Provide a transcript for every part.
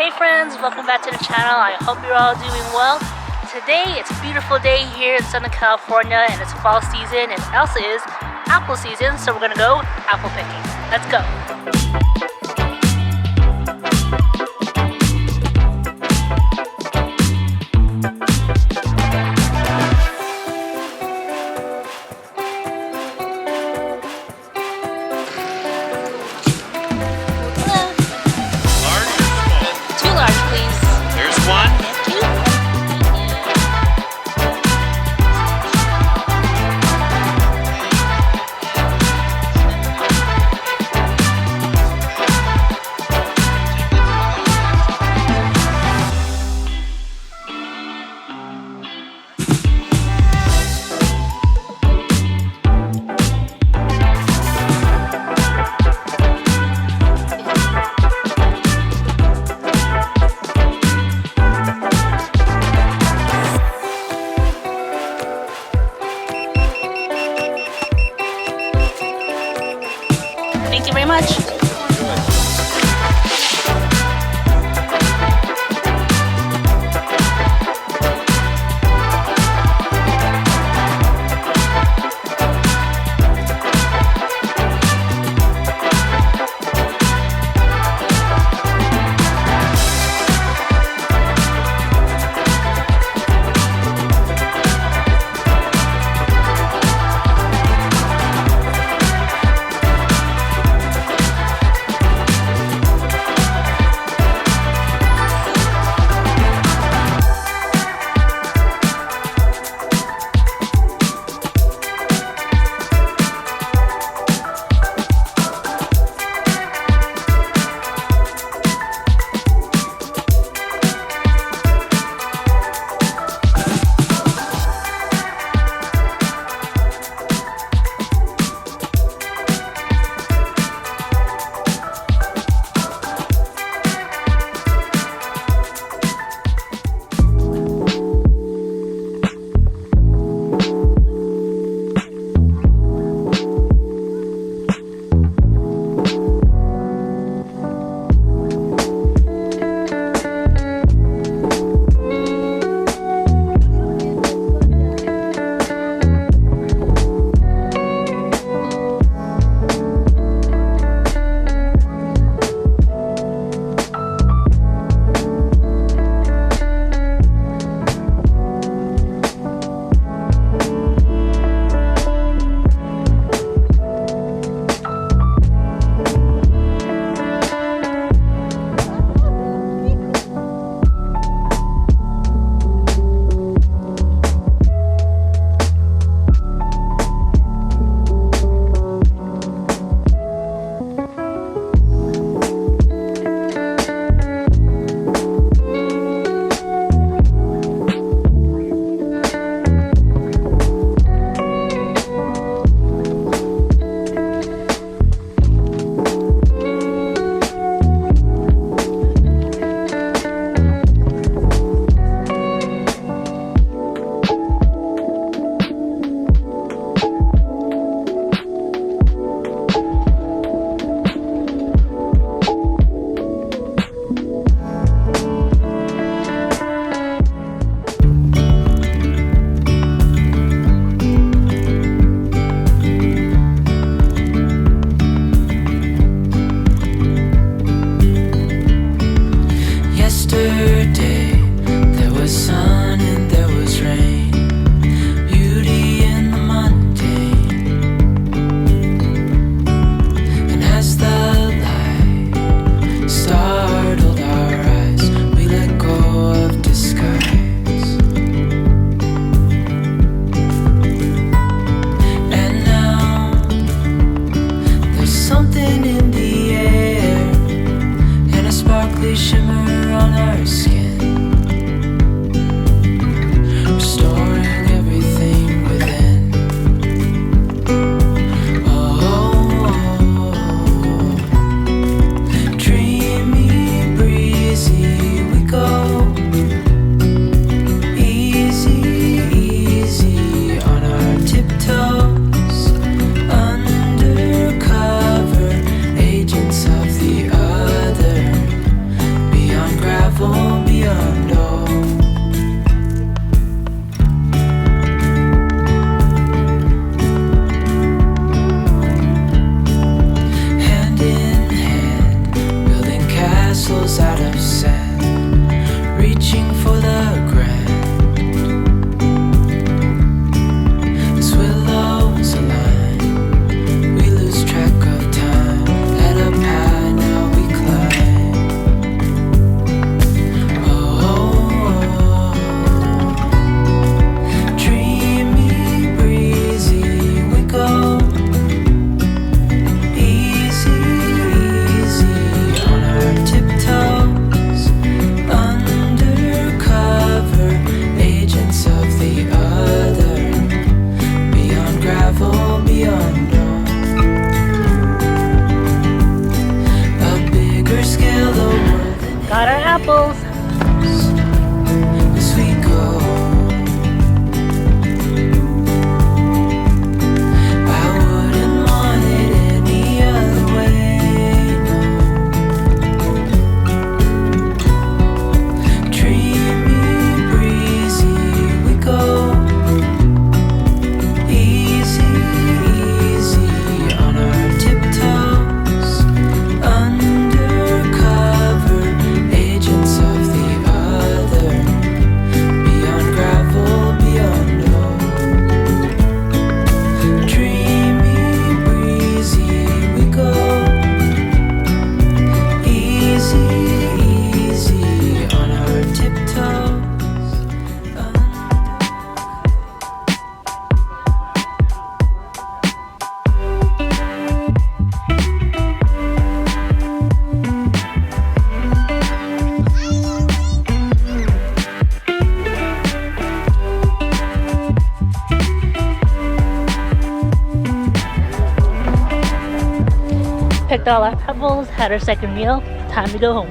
Hey friends, welcome back to the channel. I hope you're all doing well. Today it's a beautiful day here in Southern California and it's fall season and also is apple season, so we're gonna go apple picking. Let's go. Thank you very much. Undercover agents of the other, beyond gravity. Got our apples. As we go, I wouldn't want it any other way. No. Dreamy, breezy, we go. Easy, easy on our tiptoes. Undercover agents of the other. Beyond gravel, beyond no. Dreamy, breezy, we go. Easy, easy on our tiptoes. Picked all our apples, had our second meal. Time to go home.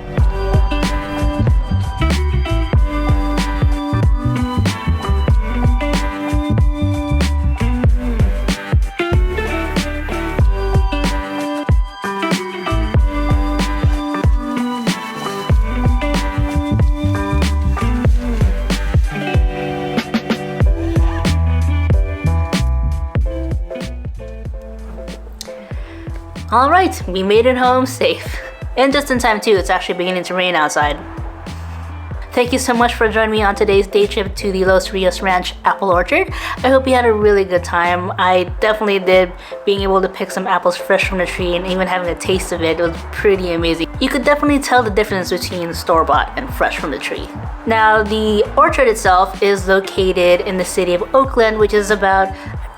Alright, we made it home safe. And just in time too, it's actually beginning to rain outside. Thank you so much for joining me on today's day trip to the Los Rios Ranch apple orchard. I hope you had a really good time. I definitely did. Being able to pick some apples fresh from the tree and even having a taste of it was pretty amazing. You could definitely tell the difference between store-bought and fresh from the tree. Now, the orchard itself is located in the city of Oakland, which is about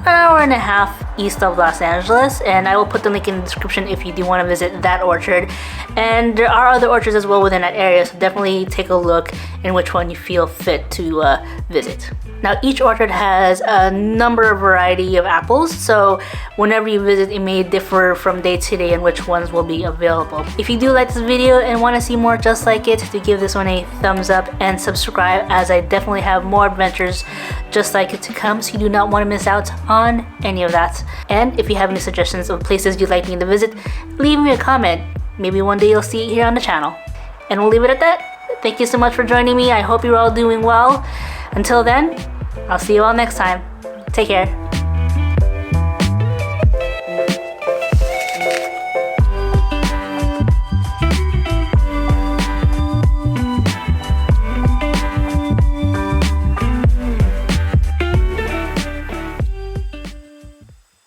an hour and a half east of Los Angeles, and I will put the link in the description if you do want to visit that orchard. And there are other orchards as well within that area, so definitely take a look in which one you feel fit to visit. Now, each orchard has a number of variety of apples, so whenever you visit, it may differ from day to day in which ones will be available. If you do like this video and want to see more just like it, to give this one a thumbs up and subscribe, as I definitely have more adventures just like it to come, so you do not want to miss out on any of that. And if you have any suggestions of places you'd like me to visit, leave me a comment. Maybe one day you'll see it here on the channel. And we'll leave it at that. Thank you so much for joining me. I hope you're all doing well. Until then, I'll see you all next time. Take care.